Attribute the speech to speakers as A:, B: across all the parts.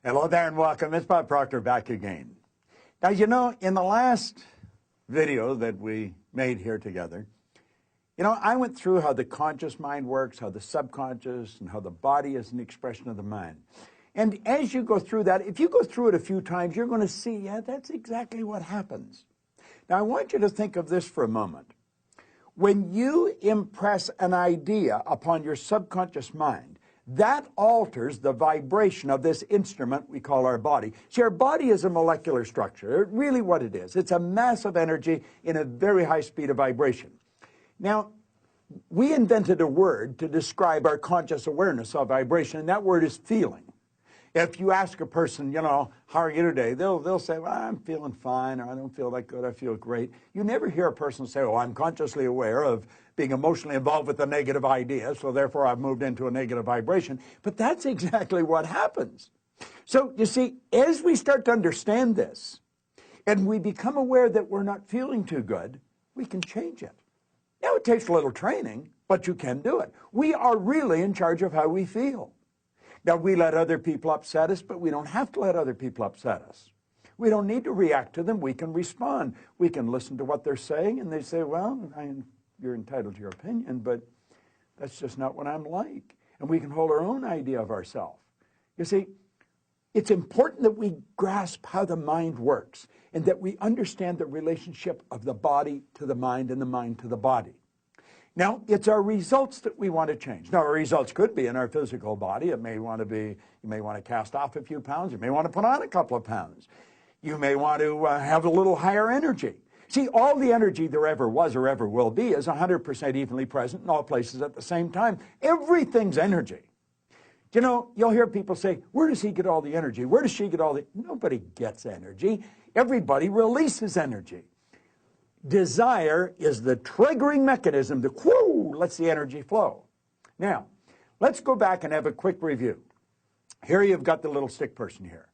A: Hello there and welcome. It's Bob Proctor back again. Now, you know, in the last video that we made here together, I went through how the conscious mind works, how the subconscious, and how the body is an expression of the mind. And as you go through that, if you go through it a few times, you're going to see, yeah, that's exactly what happens. Now, I want you to think of this for a moment. When you impress an idea upon your subconscious mind, that alters the vibration of this instrument we call our body. See, our body is a molecular structure. Really what it is. It's a mass of energy in a very high speed of vibration. Now, we invented a word to describe our conscious awareness of vibration, and that word is feeling. If you ask a person, how are you today? They'll say, well, I'm feeling fine, or I don't feel that good, I feel great. You never hear a person say, oh, I'm consciously aware of being emotionally involved with a negative idea, so therefore I've moved into a negative vibration. But that's exactly what happens. So, you see, as we start to understand this, and we become aware that we're not feeling too good, we can change it. Now, it takes a little training, but you can do it. We are really in charge of how we feel. Now, we let other people upset us, but we don't have to let other people upset us. We don't need to react to them. We can respond. We can listen to what they're saying, and they say, well, you're entitled to your opinion, but that's just not what I'm like. And we can hold our own idea of ourselves. You see, it's important that we grasp how the mind works and that we understand the relationship of the body to the mind and the mind to the body. Now, it's our results that we want to change. Now, our results could be in our physical body. It may want to be, you may want to cast off a few pounds. You may want to put on a couple of pounds. You may want to have a little higher energy. See, all the energy there ever was or ever will be is 100% evenly present in all places at the same time. Everything's energy. You'll hear people say, where does he get all the energy? Where does she get all the... Nobody gets energy. Everybody releases energy. Desire is the triggering mechanism that, whoo, lets the energy flow. Now, let's go back and have a quick review. Here you've got the little stick person here.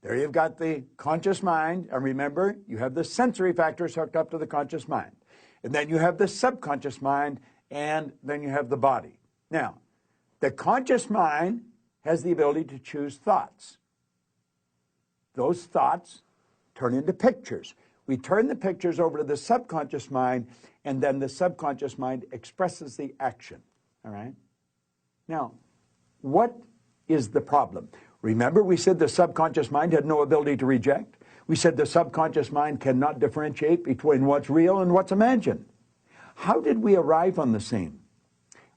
A: There you've got the conscious mind, and remember, you have the sensory factors hooked up to the conscious mind. And then you have the subconscious mind, and then you have the body. Now, the conscious mind has the ability to choose thoughts. Those thoughts turn into pictures. We turn the pictures over to the subconscious mind, and then the subconscious mind expresses the action. All right? Now, what is the problem? Remember, we said the subconscious mind had no ability to reject. We said the subconscious mind cannot differentiate between what's real and what's imagined. How did we arrive on the scene?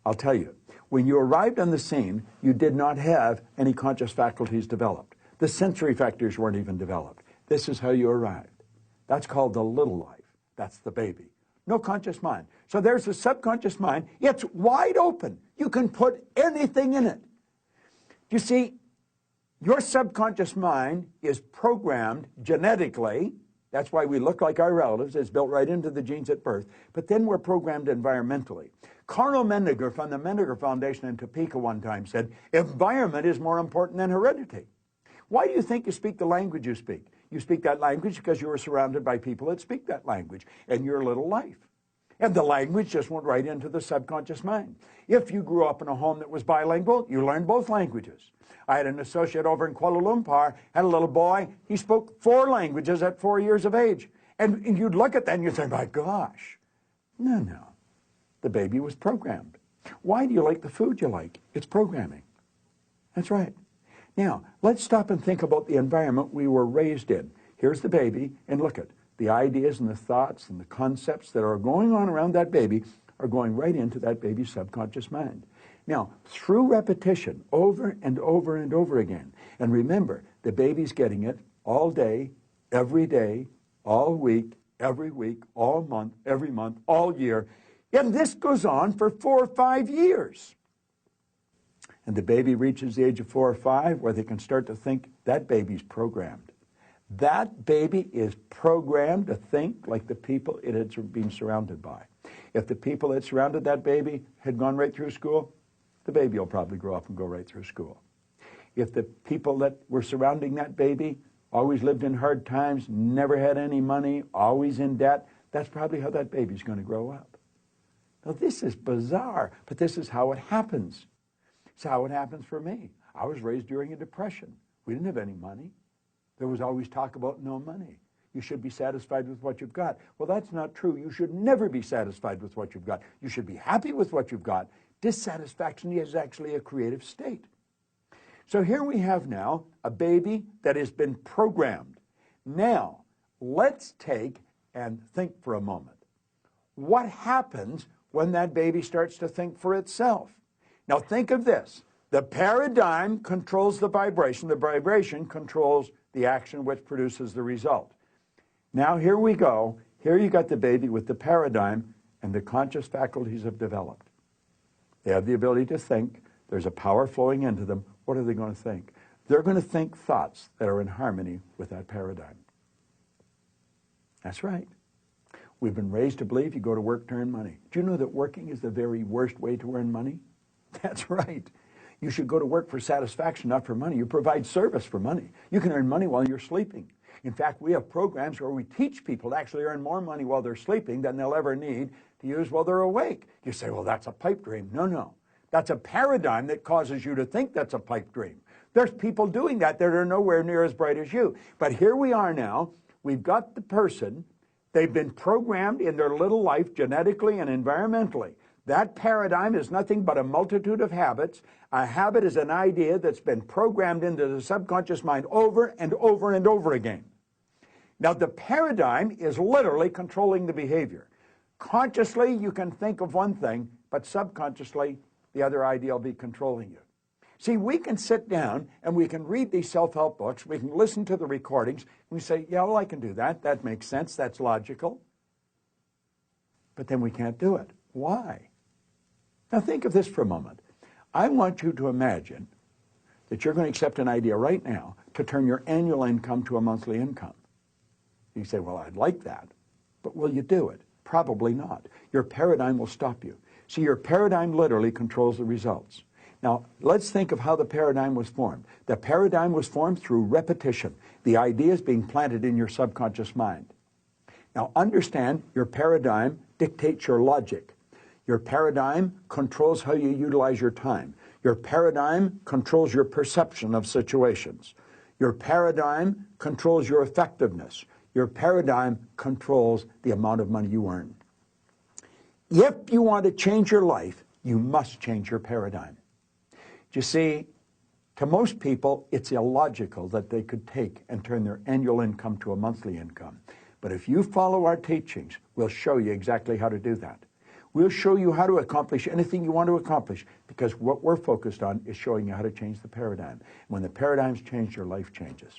A: I'll tell you. When you arrived on the scene, you did not have any conscious faculties developed. The sensory factors weren't even developed. This is how you arrived. That's called the little life. That's the baby. No conscious mind. So there's the subconscious mind. It's wide open. You can put anything in it. You see, your subconscious mind is programmed genetically. That's why we look like our relatives. It's built right into the genes at birth. But then we're programmed environmentally. Carl Mendinger from the Mendinger Foundation in Topeka one time said, environment is more important than heredity. Why do you think you speak the language you speak? You speak that language because you were surrounded by people that speak that language in your little life. And the language just went right into the subconscious mind. If you grew up in a home that was bilingual, you learned both languages. I had an associate over in Kuala Lumpur, had a little boy, he spoke 4 languages at 4 years of age. And you'd look at that and you'd say, my gosh. No. The baby was programmed. Why do you like the food you like? It's programming. That's right. Now, let's stop and think about the environment we were raised in. Here's the baby, and look at the ideas and the thoughts and the concepts that are going on around that baby are going right into that baby's subconscious mind. Now, through repetition, over and over and over again, and remember, the baby's getting it all day, all week, every week, all month, every month, all year, and this goes on for 4 or 5 years. And the baby reaches the age of 4 or 5 where they can start to think that baby's programmed. That baby is programmed to think like the people it had been surrounded by. If the people that surrounded that baby had gone right through school, the baby will probably grow up and go right through school. If the people that were surrounding that baby always lived in hard times, never had any money, always in debt, that's probably how that baby's going to grow up. Now, this is bizarre, but this is how it happens. It's how it happens for me. I was raised during a depression. We didn't have any money. There was always talk about no money. You should be satisfied with what you've got. Well, that's not true. You should never be satisfied with what you've got. You should be happy with what you've got. Dissatisfaction is actually a creative state. So here we have now a baby that has been programmed. Now, let's take and think for a moment. What happens when that baby starts to think for itself? Now think of this. The paradigm controls the vibration controls the action which produces the result. Now here we go. Here you got the baby with the paradigm, and the conscious faculties have developed. They have the ability to think. There's a power flowing into them. What are they going to think? They're going to think thoughts that are in harmony with that paradigm. That's right. We've been raised to believe you go to work to earn money. Do you know that working is the very worst way to earn money? That's right. You should go to work for satisfaction, not for money. You provide service for money. You can earn money while you're sleeping. In fact, we have programs where we teach people to actually earn more money while they're sleeping than they'll ever need to use while they're awake. You say, well, that's a pipe dream. No, no. That's a paradigm that causes you to think that's a pipe dream. There's people doing that are nowhere near as bright as you. But here we are now. We've got the person. They've been programmed in their little life genetically and environmentally. That paradigm is nothing but a multitude of habits. A habit is an idea that's been programmed into the subconscious mind over and over and over again. Now, the paradigm is literally controlling the behavior. Consciously, you can think of one thing, but subconsciously, the other idea will be controlling you. See, we can sit down and we can read these self-help books. We can listen to the recordings. We say, yeah, well, I can do that. That makes sense. That's logical. But then we can't do it. Why? Now, think of this for a moment. I want you to imagine that you're going to accept an idea right now to turn your annual income to a monthly income. You say, well, I'd like that. But will you do it? Probably not. Your paradigm will stop you. See, your paradigm literally controls the results. Now, let's think of how the paradigm was formed. The paradigm was formed through repetition. The idea is being planted in your subconscious mind. Now, understand your paradigm dictates your logic. Your paradigm controls how you utilize your time. Your paradigm controls your perception of situations. Your paradigm controls your effectiveness. Your paradigm controls the amount of money you earn. If you want to change your life, you must change your paradigm. You see, to most people, it's illogical that they could take and turn their annual income to a monthly income. But if you follow our teachings, we'll show you exactly how to do that. We'll show you how to accomplish anything you want to accomplish, because what we're focused on is showing you how to change the paradigm. When the paradigm's changed, your life changes.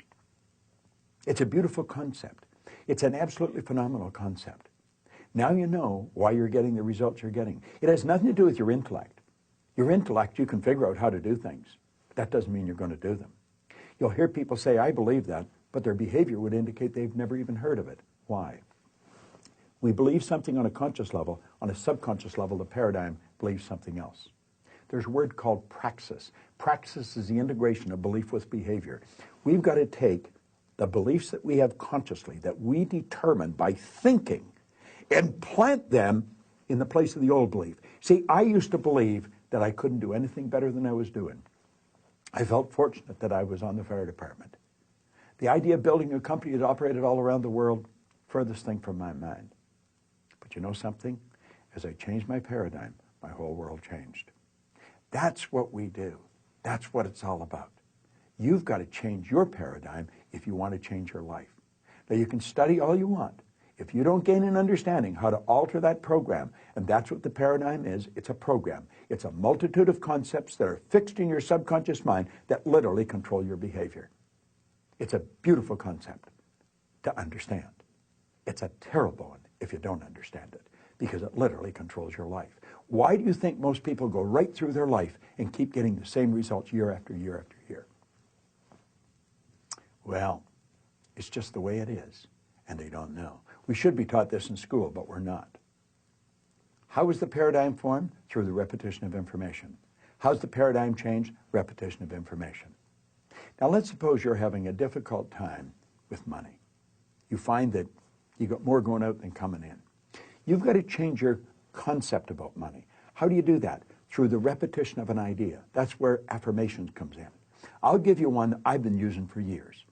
A: It's a beautiful concept. It's an absolutely phenomenal concept. Now you know why you're getting the results you're getting. It has nothing to do with your intellect. Your intellect, you can figure out how to do things. But that doesn't mean you're going to do them. You'll hear people say, I believe that, but their behavior would indicate they've never even heard of it. Why? We believe something on a conscious level. On a subconscious level, the paradigm believes something else. There's a word called praxis. Praxis is the integration of belief with behavior. We've got to take the beliefs that we have consciously, that we determine by thinking, and plant them in the place of the old belief. See, I used to believe that I couldn't do anything better than I was doing. I felt fortunate that I was on the fire department. The idea of building a company that operated all around the world, furthest thing from my mind. But you know something? As I changed my paradigm, my whole world changed. That's what we do. That's what it's all about. You've got to change your paradigm if you want to change your life. Now, you can study all you want. If you don't gain an understanding how to alter that program, and that's what the paradigm is, it's a program. It's a multitude of concepts that are fixed in your subconscious mind that literally control your behavior. It's a beautiful concept to understand. It's a terrible one if you don't understand it, because it literally controls your life. Why do you think most people go right through their life and keep getting the same results year after year after year? Well, it's just the way it is, and they don't know. We should be taught this in school, but we're not. How is the paradigm formed? Through the repetition of information. How's the paradigm changed? Repetition of information. Now, let's suppose you're having a difficult time with money. You find that you got more going out than coming in. You've got to change your concept about money. How do you do that? Through the repetition of an idea. That's where affirmations comes in. I'll give you one that I've been using for years.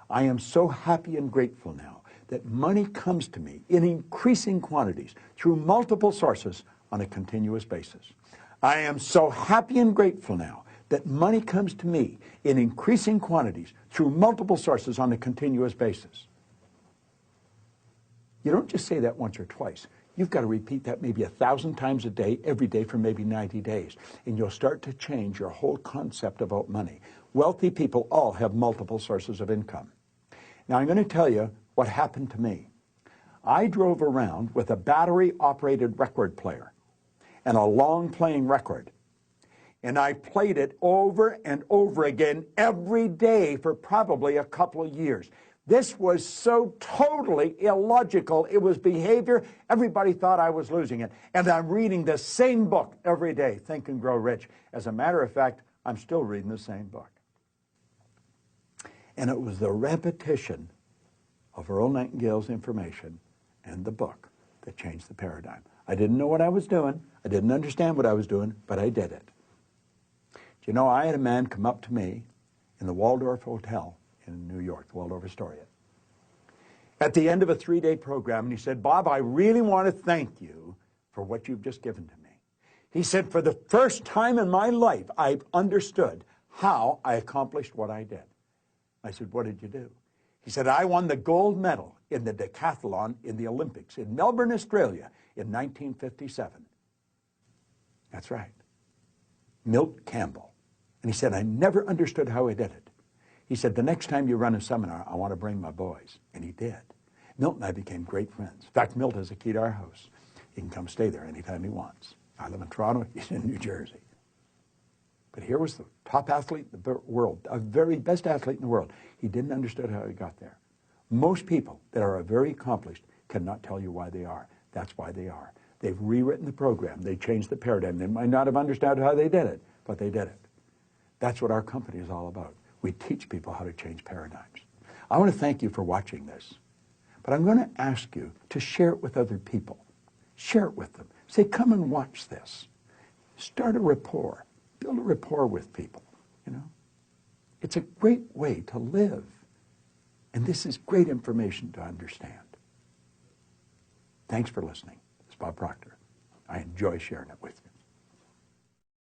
A: I am so happy and grateful now that money comes to me in increasing quantities through multiple sources on a continuous basis. I am so happy and grateful now that money comes to me in increasing quantities through multiple sources on a continuous basis. You don't just say that once or twice. You've got to repeat that maybe 1,000 times a day, every day for maybe 90 days. And you'll start to change your whole concept about money. Wealthy people all have multiple sources of income. Now, I'm going to tell you what happened to me. I drove around with a battery-operated record player and a long-playing record. And I played it over and over again every day for probably a couple of years. This was so totally illogical. It was behavior. Everybody thought I was losing it. And I'm reading the same book every day, Think and Grow Rich. As a matter of fact, I'm still reading the same book. And it was the repetition of Earl Nightingale's information and the book that changed the paradigm. I didn't know what I was doing. I didn't understand what I was doing, but I did it. Do you know, I had a man come up to me in the Waldorf Hotel in New York, the Waldorf Astoria, at the end of a 3-day program, and he said, "Bob, I really want to thank you for what you've just given to me." He said, "For the first time in my life, I've understood how I accomplished what I did." I said, "What did you do?" He said, "I won the gold medal in the decathlon in the Olympics in Melbourne, Australia in 1957. That's right. Milt Campbell. And he said, "I never understood how he did it." He said, "The next time you run a seminar, I want to bring my boys." And he did. Milt and I became great friends. In fact, Milt has a key to our house. He can come stay there anytime he wants. I live in Toronto. He's in New Jersey. But here was the top athlete in the world, a very best athlete in the world. He didn't understand how he got there. Most people that are very accomplished cannot tell you why they are. That's why they are. They've rewritten the program. They changed the paradigm. They might not have understood how they did it, but they did it. That's what our company is all about. We teach people how to change paradigms. I want to thank you for watching this, but I'm going to ask you to share it with other people. Share it with them. Say, "Come and watch this." Start a rapport. Build a rapport with people, you know. It's a great way to live, and this is great information to understand. Thanks for listening. It's Bob Proctor. I enjoy sharing it with you.